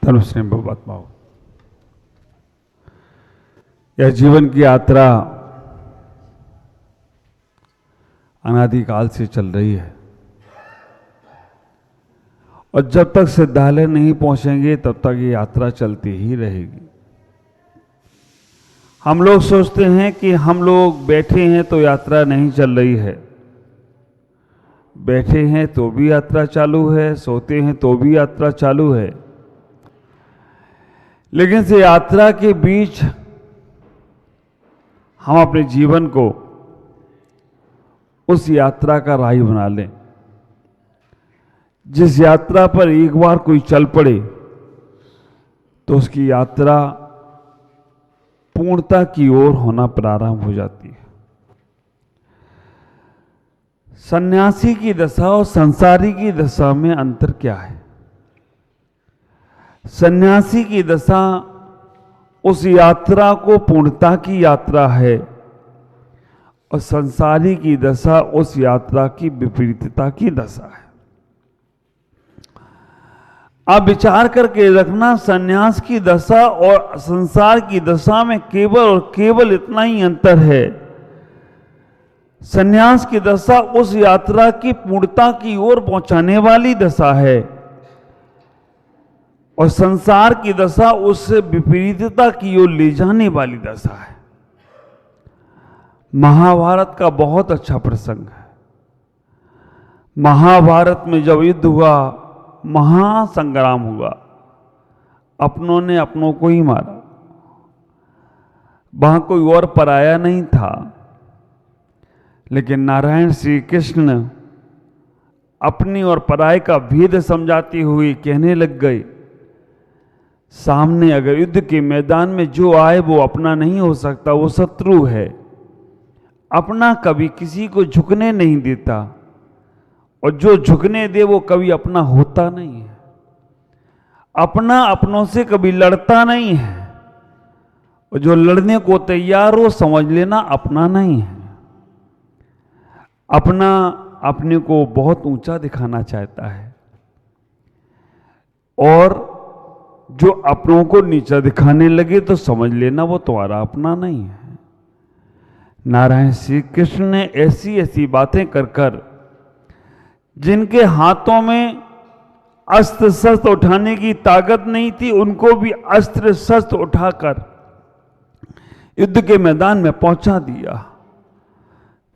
धर्मस्नेह महात्माओं, यह जीवन की यात्रा अनादिकाल से चल रही है और जब तक सिद्धालय नहीं पहुंचेंगे तब तक ये यात्रा चलती ही रहेगी। हम लोग सोचते हैं कि हम लोग बैठे हैं तो यात्रा नहीं चल रही है, बैठे हैं तो भी यात्रा चालू है, सोते हैं तो भी यात्रा चालू है। लेकिन इस यात्रा के बीच हम अपने जीवन को उस यात्रा का राही बना लें। जिस यात्रा पर एक बार कोई चल पड़े तो उसकी यात्रा पूर्णता की ओर होना प्रारंभ हो जाती है। सन्यासी की दशा और संसारी की दशा में अंतर क्या है? सन्यासी की दशा उस यात्रा को पूर्णता की यात्रा है और संसारी की दशा उस यात्रा की विपरीतता की दशा है। आप विचार करके रखना, सन्यास की दशा और संसार की दशा में केवल और केवल इतना ही अंतर है। सन्यास की दशा उस यात्रा की पूर्णता की ओर पहुंचाने वाली दशा है और संसार की दशा उससे विपरीतता की ओर ले जाने वाली दशा है। महाभारत का बहुत अच्छा प्रसंग है। महाभारत में जब युद्ध हुआ, महासंग्राम हुआ, अपनों ने अपनों को ही मारा, वहां कोई और पराया नहीं था। लेकिन नारायण श्री कृष्ण अपनी और पराये का भेद समझाते हुए कहने लग गए, सामने अगर युद्ध के मैदान में जो आए वो अपना नहीं हो सकता, वो शत्रु है। अपना कभी किसी को झुकने नहीं देता और जो झुकने दे वो कभी अपना होता नहीं है। अपना अपनों से कभी लड़ता नहीं है और जो लड़ने को तैयार हो समझ लेना अपना नहीं है। अपना अपने को बहुत ऊंचा दिखाना चाहता है और जो अपनों को नीचा दिखाने लगे तो समझ लेना वो तुम्हारा अपना नहीं है। नारायण श्री कृष्ण ने ऐसी ऐसी बातें कर कर, जिनके हाथों में अस्त्र शस्त्र उठाने की ताकत नहीं थी, उनको भी अस्त्र शस्त्र उठाकर युद्ध के मैदान में पहुंचा दिया।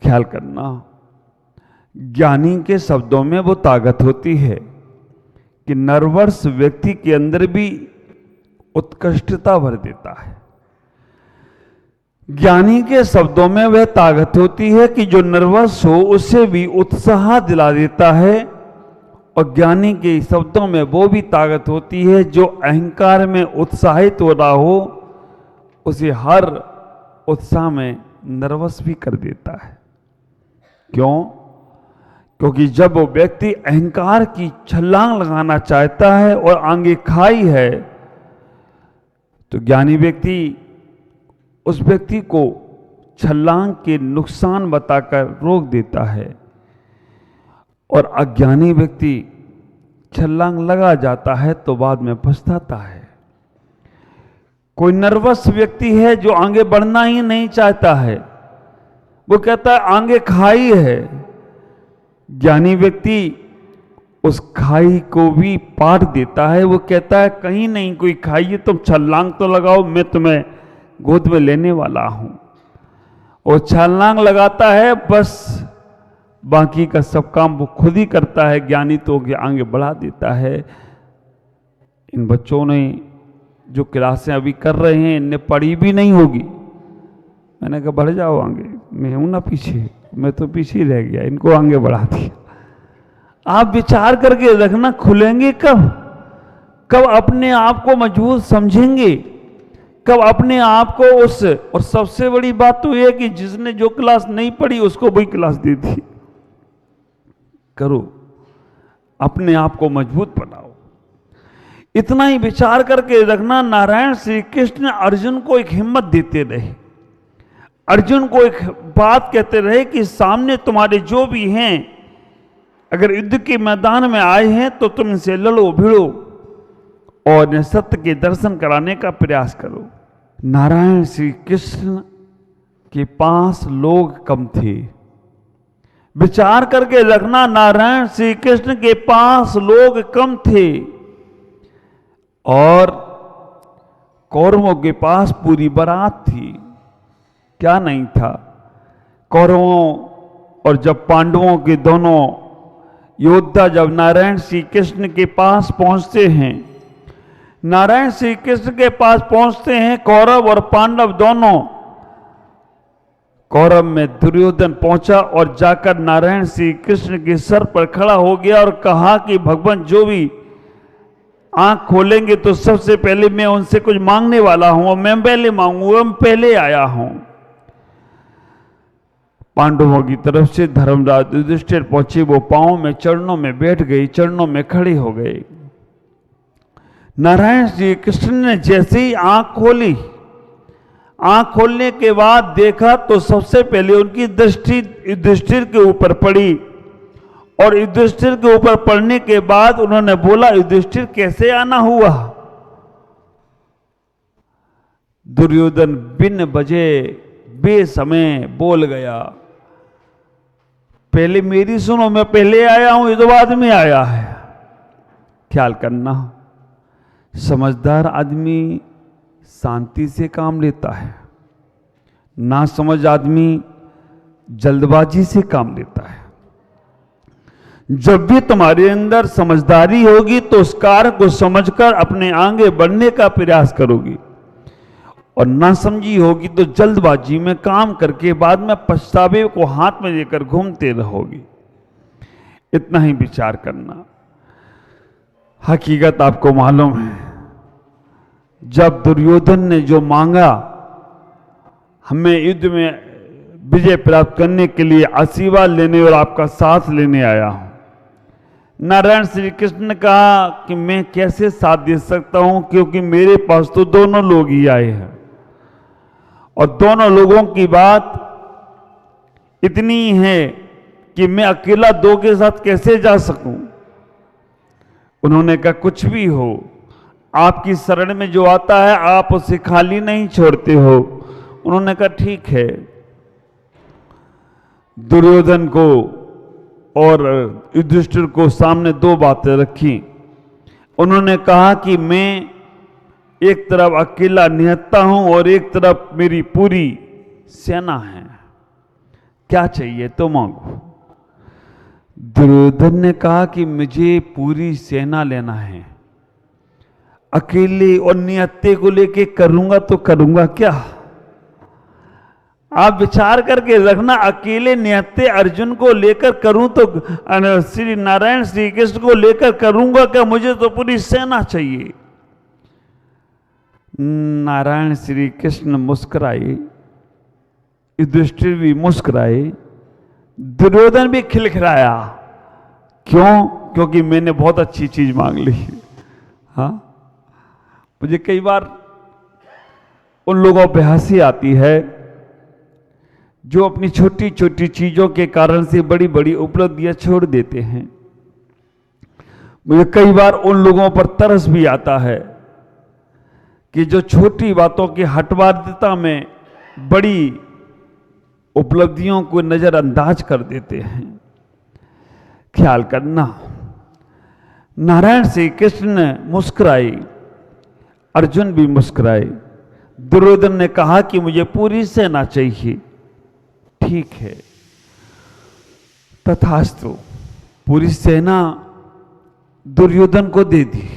ख्याल करना, ज्ञानी के शब्दों में वो ताकत होती है कि नर्वस व्यक्ति के अंदर भी उत्कृष्टता भर देता है। ज्ञानी के शब्दों में वह ताकत होती है कि जो नर्वस हो उसे भी उत्साह दिला देता है और ज्ञानी के शब्दों में वो भी ताकत होती है जो अहंकार में उत्साहित हो रहा हो उसे हर उत्साह में नर्वस भी कर देता है। क्यों? क्योंकि जब वो व्यक्ति अहंकार की छलांग लगाना चाहता है और आगे खाई है तो ज्ञानी व्यक्ति उस व्यक्ति को छलांग के नुकसान बताकर रोक देता है और अज्ञानी व्यक्ति छलांग लगा जाता है तो बाद में पछताता है। कोई नर्वस व्यक्ति है जो आगे बढ़ना ही नहीं चाहता है, वो कहता है आगे खाई है। ज्ञानी व्यक्ति उस खाई को भी पाट देता है, वो कहता है कहीं नहीं कोई खाई है, तुम छलांग तो लगाओ, मैं तुम्हें गोद में लेने वाला हूं। और छलांग लगाता है, बस बाकी का सब काम वो खुद ही करता है। ज्ञानी तो आगे बढ़ा देता है। इन बच्चों ने जो क्लासें अभी कर रहे हैं इनने पढ़ी भी नहीं होगी। मैंने कहा बढ़ जाओ आगे, मैं हूं ना पीछे, मैं तो पीछे रह गया, इनको आगे बढ़ा दिया। आप विचार करके रखना, खुलेंगे कब? कब अपने आप को मजबूत समझेंगे? कब अपने आप को उस, और सबसे बड़ी बात तो यह कि जिसने जो क्लास नहीं पढ़ी उसको वही क्लास दे दी। करो, अपने आप को मजबूत बनाओ। इतना ही विचार करके रखना, नारायण श्री कृष्ण अर्जुन को एक हिम्मत देते रहे, अर्जुन को एक बात कहते रहे कि सामने तुम्हारे जो भी हैं, अगर युद्ध के मैदान में आए हैं तो तुम इनसे लड़ो भिड़ो और इन्हें सत्य के दर्शन कराने का प्रयास करो। नारायण श्री कृष्ण के पास लोग कम थे। विचार करके रखना, नारायण श्री कृष्ण के पास लोग कम थे और कौरवों के पास पूरी बारात थी। क्या नहीं था? कौरवों और जब पांडवों के दोनों योद्धा जब नारायण श्री कृष्ण के पास पहुंचते हैं, नारायण श्री कृष्ण के पास पहुंचते हैं कौरव और पांडव दोनों। कौरव में दुर्योधन पहुंचा और जाकर नारायण श्री कृष्ण के सर पर खड़ा हो गया और कहा कि भगवान जो भी आंख खोलेंगे तो सबसे पहले मैं उनसे कुछ मांगने वाला हूं और मैं पहले मांगूंगा, मैं पहले आया हूं। पांडवों की तरफ से धर्मराज युधिष्ठिर पहुंचे, वो पांव में चरणों में बैठ गई, चरणों में खड़े हो गए। नारायण श्री कृष्ण ने जैसे ही आंख खोली, आंख खोलने के बाद देखा तो सबसे पहले उनकी दृष्टि युधिष्ठिर के ऊपर पड़ी और युधिष्ठिर के ऊपर पड़ने के बाद उन्होंने बोला, युधिष्ठिर कैसे आना हुआ? दुर्योधन बिन बजे बेसमय बोल गया, पहले मेरी सुनो, मैं पहले आया हूं, ये तो बाद में आया है। ख्याल करना, समझदार आदमी शांति से काम लेता है, ना समझ आदमी जल्दबाजी से काम लेता है। जब भी तुम्हारे अंदर समझदारी होगी तो उस कार्य को समझकर अपने आगे बढ़ने का प्रयास करोगी, और ना समझी होगी तो जल्दबाजी में काम करके बाद में पछतावे को हाथ में लेकर घूमते रहोगी। इतना ही विचार करना। हकीकत आपको मालूम है, जब दुर्योधन ने जो मांगा, हमें युद्ध में विजय प्राप्त करने के लिए आशीर्वाद लेने और आपका साथ लेने आया हूं, नारायण श्री कृष्ण ने कहा कि मैं कैसे साथ दे सकता हूं, क्योंकि मेरे पास तो दोनों लोग ही आए हैं और दोनों लोगों की बात इतनी है कि मैं अकेला दो के साथ कैसे जा सकूं। उन्होंने कहा कुछ भी हो, आपकी शरण में जो आता है आप उसे खाली नहीं छोड़ते हो। उन्होंने कहा ठीक है। दुर्योधन को और युधिष्ठिर को सामने दो बातें रखी। उन्होंने कहा कि मैं एक तरफ अकेला निहत्था हूं और एक तरफ मेरी पूरी सेना है, क्या चाहिए तो मांगो। दुर्योधन ने कहा कि मुझे पूरी सेना लेना है, अकेले और निहत्थे को लेके करूंगा तो करूंगा क्या? आप विचार करके रखना, अकेले निहत्थे अर्जुन को लेकर करूं तो श्री नारायण श्री कृष्ण को लेकर करूंगा क्या? मुझे तो पूरी सेना चाहिए। नारायण श्री कृष्ण मुस्कुराए, युधिष्ठिर भी मुस्कुराए, दुर्योधन भी खिलखिलाया। क्यों? क्योंकि मैंने बहुत अच्छी चीज मांग ली। हाँ, मुझे कई बार उन लोगों पे हंसी आती है जो अपनी छोटी छोटी चीजों के कारण से बड़ी बड़ी उपलब्धियां छोड़ देते हैं। मुझे कई बार उन लोगों पर तरस भी आता है कि जो छोटी बातों की हटवादिता में बड़ी उपलब्धियों को नजरअंदाज कर देते हैं। ख्याल करना, नारायण श्री कृष्ण ने मुस्कुराई, अर्जुन भी मुस्कुराए। दुर्योधन ने कहा कि मुझे पूरी सेना चाहिए। ठीक है, तथास्तु, पूरी सेना दुर्योधन को दे दी।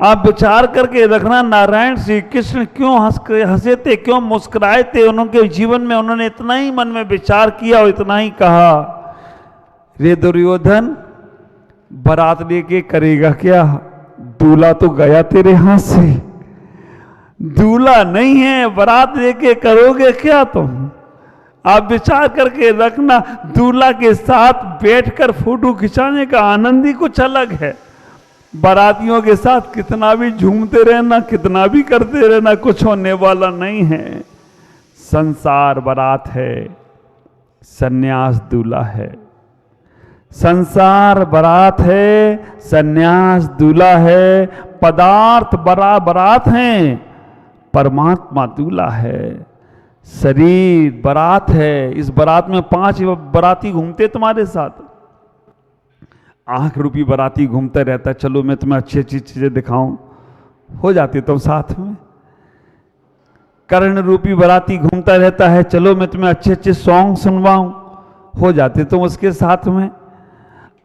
आप विचार करके रखना, नारायण श्री कृष्ण क्यों हंसे थे, क्यों मुस्कुराए थे? उनके जीवन में उन्होंने इतना ही मन में विचार किया और इतना ही कहा, रे दुर्योधन, बारात लेके करेगा क्या? दूल्हा तो गया तेरे हाथ से, दूल्हा नहीं है, बारात लेके करोगे क्या तुम? आप विचार करके रखना, दूल्हा के साथ बैठकर फोटो खिंचाने का आनंद ही कुछ अलग है। बारातियों के साथ कितना भी झूमते रहना, कितना भी करते रहना, कुछ होने वाला नहीं है। संसार बारात है, सन्यास दूल्हा है। संसार बारात है, सन्यास दूल्हा है। पदार्थ बारात हैं, परमात्मा दूल्हा है। शरीर बारात है, इस बारात में 5 बाराती घूमते तुम्हारे साथ। आंख रूपी बाराती घूमता रहता, चलो मैं तुम्हें अच्छी अच्छी चीजें दिखाऊं, हो जाते तुम साथ में। कर्ण रूपी बाराती घूमता रहता है, चलो मैं तुम्हें अच्छे अच्छे सॉन्ग सुनवाऊं, हो जाते तुम उसके साथ में।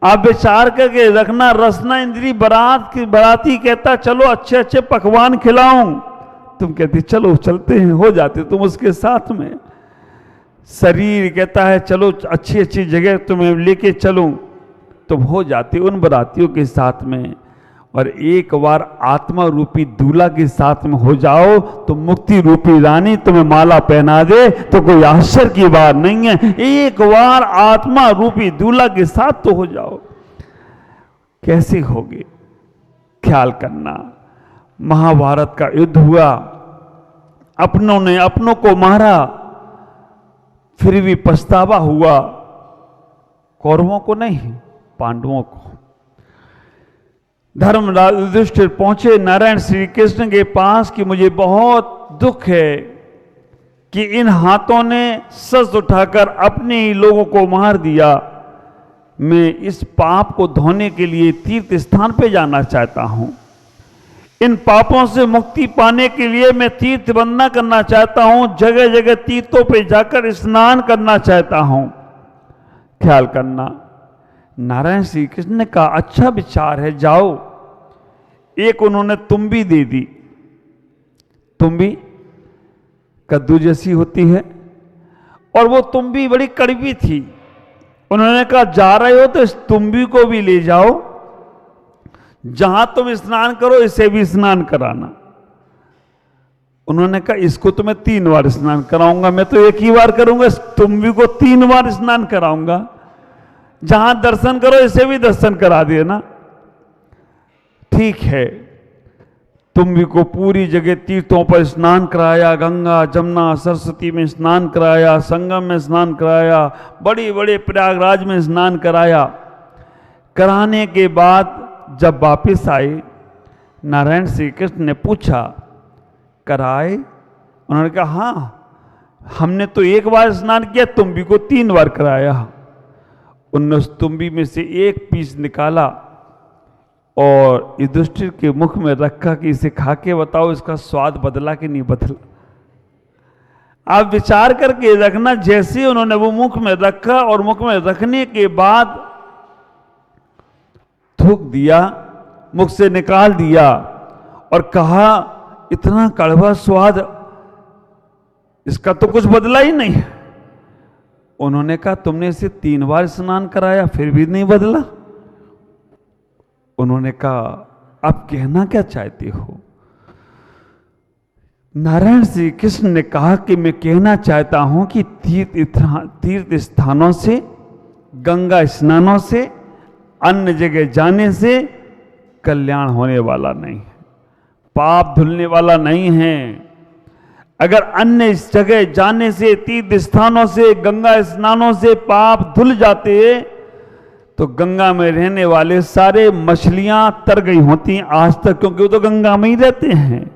आप विचार करके रखना, रसना इंद्री बाराती कहता चलो अच्छे अच्छे पकवान खिलाऊं, तुम कहती चलो चलते हैं, हो जाते तुम उसके साथ में। शरीर कहता है चलो अच्छी अच्छी जगह तुम्हें लेके चलूं, तुम हो जाते उन बारातियों के साथ में। और एक बार आत्मा रूपी दूल्हा के साथ में हो जाओ तो मुक्ति रूपी रानी तुम्हें माला पहना दे तो कोई आश्चर्य की बात नहीं है। एक बार आत्मा रूपी दूल्हा के साथ तो हो जाओ। कैसे होगे, ख्याल करना। महाभारत का युद्ध हुआ, अपनों ने अपनों को मारा, फिर भी पछतावा हुआ। कौरवों को नहीं, पांडवों को। धर्मराज युधिष्ठिर पहुंचे नारायण श्री कृष्ण के पास कि मुझे बहुत दुख है कि इन हाथों ने शस्त्र उठाकर अपने ही लोगों को मार दिया। मैं इस पाप को धोने के लिए तीर्थ स्थान पे जाना चाहता हूं। इन पापों से मुक्ति पाने के लिए मैं तीर्थ वंदना करना चाहता हूं, जगह जगह तीर्थों पे जाकर स्नान करना चाहता हूं। ख्याल करना, नारायण श्री कृष्ण ने कहा अच्छा विचार है, जाओ। एक उन्होंने तुम्बी दे दी। तुम्बी कद्दू जैसी होती है और वो तुम्बी बड़ी कड़वी थी। उन्होंने कहा जा रहे हो तो इस तुम्बी को भी ले जाओ, जहां तुम स्नान करो इसे भी स्नान कराना। उन्होंने कहा इसको तो मैं 3 बार स्नान कराऊंगा, मैं तो 1 ही बार करूंगा, इस तुम्बी को 3 बार स्नान कराऊंगा। जहां दर्शन करो इसे भी दर्शन करा देना। ठीक है, तुम्बी को पूरी जगह तीर्थों पर स्नान कराया, गंगा जमुना सरस्वती में स्नान कराया, संगम में स्नान कराया, बड़े बड़े प्रयागराज में स्नान कराया। कराने के बाद जब वापिस आए, नारायण श्री कृष्ण ने पूछा कराए? उन्होंने कहा हाँ, हमने तो 1 बार स्नान किया, तुम्बी को 3 बार कराया। उन्होंने उस तुम्बी में से एक पीस निकाला और युधिष्ठिर के मुख में रखा कि इसे खा के बताओ इसका स्वाद बदला कि नहीं बदला। आप विचार करके रखना, जैसे उन्होंने वो मुख में रखा और मुख में रखने के बाद थूक दिया, मुख से निकाल दिया और कहा इतना कड़वा स्वाद, इसका तो कुछ बदला ही नहीं। उन्होंने कहा तुमने इसे 3 बार स्नान कराया फिर भी नहीं बदला। उन्होंने कहा आप कहना क्या चाहते हो? नारायण श्री कृष्ण ने कहा कि मैं कहना चाहता हूं कि तीर्थ स्थानों से, गंगा स्नानों से, अन्य जगह जाने से कल्याण होने वाला नहीं है, पाप धुलने वाला नहीं है। अगर अन्य इस जगह जाने से, तीर्थ स्थानों से, गंगा स्नानों से पाप धुल जाते तो गंगा में रहने वाले सारे मछलियां तर गई होती आज तक, क्योंकि वो तो गंगा में ही रहते हैं।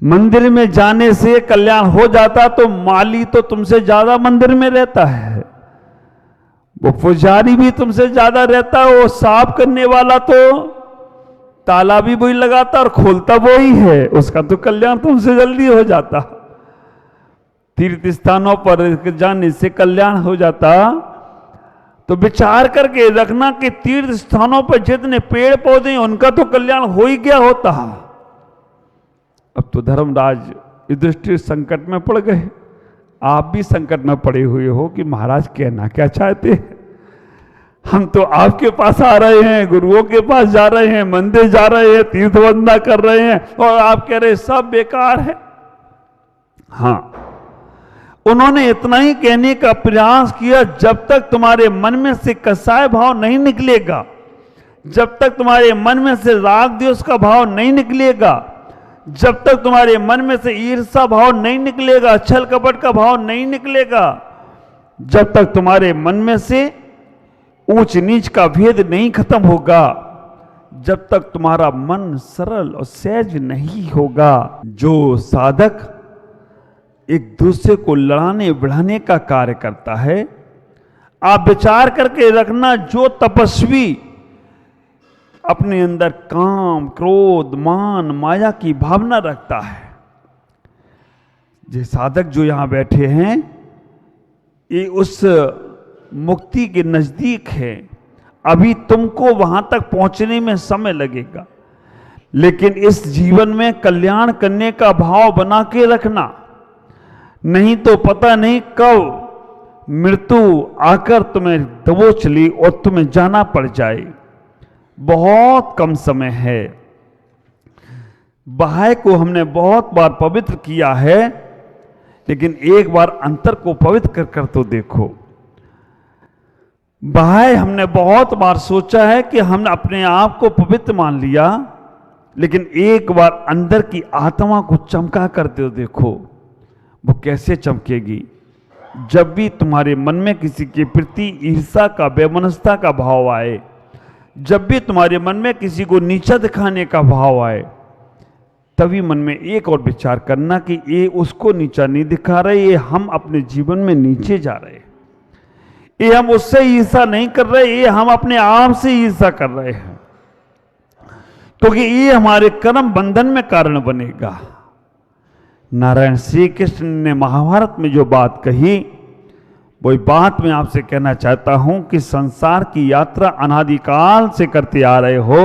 मंदिर में जाने से कल्याण हो जाता तो माली तो तुमसे ज्यादा मंदिर में रहता है, वो पुजारी भी तुमसे ज्यादा रहता है, वो साफ करने वाला तो ताला भी वही लगाता और खोलता वही है, उसका तो कल्याण तुमसे जल्दी हो जाता। तीर्थ स्थानों पर जाने से कल्याण हो जाता। तो विचार करके रखना कि तीर्थ स्थानों पर जितने पेड़ पौधे हैं उनका तो कल्याण हो ही गया होता। अब तो धर्मराज युधिष्ठिर संकट में पड़ गए। आप भी संकट में पड़े हुए हो कि महाराज कहना क्या चाहते हैं? हम तो आपके पास आ रहे हैं, गुरुओं के पास जा रहे हैं, मंदिर जा रहे हैं, तीर्थ वंदना कर रहे हैं और आप कह रहे सब बेकार है। हाँ, उन्होंने इतना ही कहने का प्रयास किया, जब तक तुम्हारे मन में से कसाय भाव नहीं निकलेगा, जब तक तुम्हारे मन में से राग द्वेष का भाव नहीं निकलेगा, जब तक तुम्हारे मन में से ईर्ष्या भाव नहीं निकलेगा, छल कपट का भाव नहीं निकलेगा, जब तक तुम्हारे मन में से ऊंच नीच का भेद नहीं खत्म होगा, जब तक तुम्हारा मन सरल और सहज नहीं होगा। जो साधक एक दूसरे को लड़ाने बढ़ाने का कार्य करता है, आप विचार करके रखना, जो तपस्वी अपने अंदर काम, क्रोध, मान, माया की भावना रखता है, ये साधक जो यहां बैठे हैं, ये उस मुक्ति के नजदीक है। अभी तुमको वहां तक पहुंचने में समय लगेगा, लेकिन इस जीवन में कल्याण करने का भाव बना के रखना, नहीं तो पता नहीं कब मृत्यु आकर तुम्हें दबोच ली और तुम्हें जाना पड़ जाए। बहुत कम समय है। बाह्य को हमने बहुत बार पवित्र किया है, लेकिन एक बार अंतर को पवित्र कर तो देखो। बाह्य हमने बहुत बार सोचा है कि हमने अपने आप को पवित्र मान लिया, लेकिन एक बार अंदर की आत्मा को चमका कर दो, देखो वो कैसे चमकेगी। जब भी तुम्हारे मन में किसी के प्रति ईर्ष्या का, वैमनस्यता का भाव आए, जब भी तुम्हारे मन में किसी को नीचा दिखाने का भाव आए, तभी मन में एक और विचार करना कि ये उसको नीचा नहीं दिखा रहे, ये हम अपने जीवन में नीचे जा रहे हैं। ये हम उससे ईर्ष्या नहीं कर रहे, ये हम अपने आप से ईर्ष्या कर रहे हैं, क्योंकि ये हमारे कर्म बंधन में कारण बनेगा। नारायण श्री कृष्ण ने महाभारत में जो बात कही, वही बात मैं आपसे कहना चाहता हूं कि संसार की यात्रा अनादिकाल से करते आ रहे हो,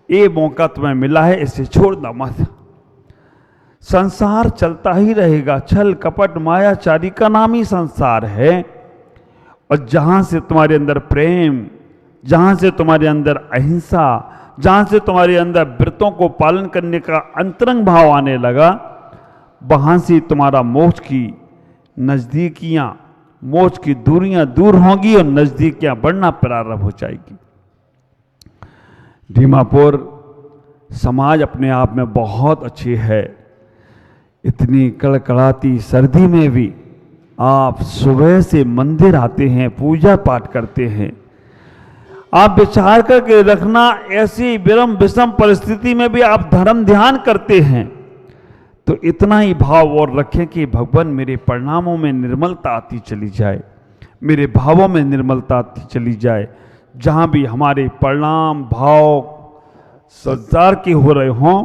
ये मौका तुम्हें मिला है, इसे छोड़ना मत। संसार चलता ही रहेगा, छल कपट मायाचारी का नाम ही संसार है। और जहां से तुम्हारे अंदर प्रेम, जहां से तुम्हारे अंदर अहिंसा, जहां से तुम्हारे अंदर व्रतों को पालन करने का अंतरंग भाव आने लगा, वहां से तुम्हारा मोक्ष की नजदीकियां, मोक्ष की दूरियां दूर होंगी और नजदीकियां बढ़ना प्रारंभ हो जाएगी। दीमापुर समाज अपने आप में बहुत अच्छी है। इतनी कड़कड़ाती सर्दी में भी आप सुबह से मंदिर आते हैं, पूजा पाठ करते हैं। आप विचार करके रखना, ऐसी विरम विषम परिस्थिति में भी आप धर्म ध्यान करते हैं, तो इतना ही भाव और रखें कि भगवान मेरे परिणामों में निर्मलता आती चली जाए, मेरे भावों में निर्मलता आती चली जाए। जहां भी हमारे परिणाम भाव संसार के हो रहे हों,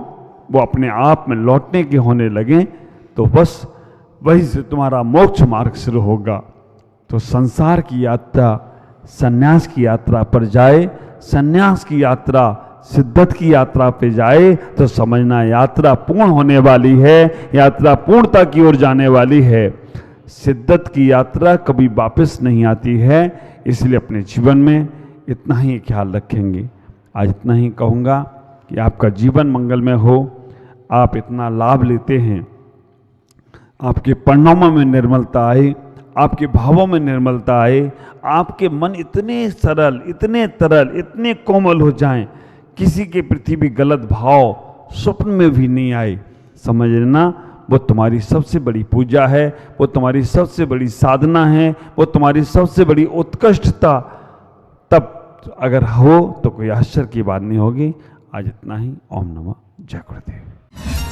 वो अपने आप में लौटने के होने लगे, तो बस वहीं से तुम्हारा मोक्ष मार्ग शुरू होगा। तो संसार की यात्रा सन्यास की यात्रा पर जाए, सन्यास की यात्रा सिद्धत की यात्रा पे जाए, तो समझना यात्रा पूर्ण होने वाली है, यात्रा पूर्णता की ओर जाने वाली है। सिद्धत की यात्रा कभी वापस नहीं आती है, इसलिए अपने जीवन में इतना ही ख्याल रखेंगे। आज इतना ही कहूँगा कि आपका जीवन मंगलमय हो। आप इतना लाभ लेते हैं, आपके परिणामों में निर्मलता आए, आपके भावों में निर्मलता आए, आपके मन इतने सरल, इतने तरल, इतने कोमल हो जाएं, किसी के प्रति भी गलत भाव स्वप्न में भी नहीं आए। समझ लेना वो तुम्हारी सबसे बड़ी पूजा है, वो तुम्हारी सबसे बड़ी साधना है, वो तुम्हारी सबसे बड़ी उत्कृष्टता। तब अगर हो तो कोई आश्चर्य की बात नहीं होगी। आज इतना ही। ओम नमः जय गुरुदेव।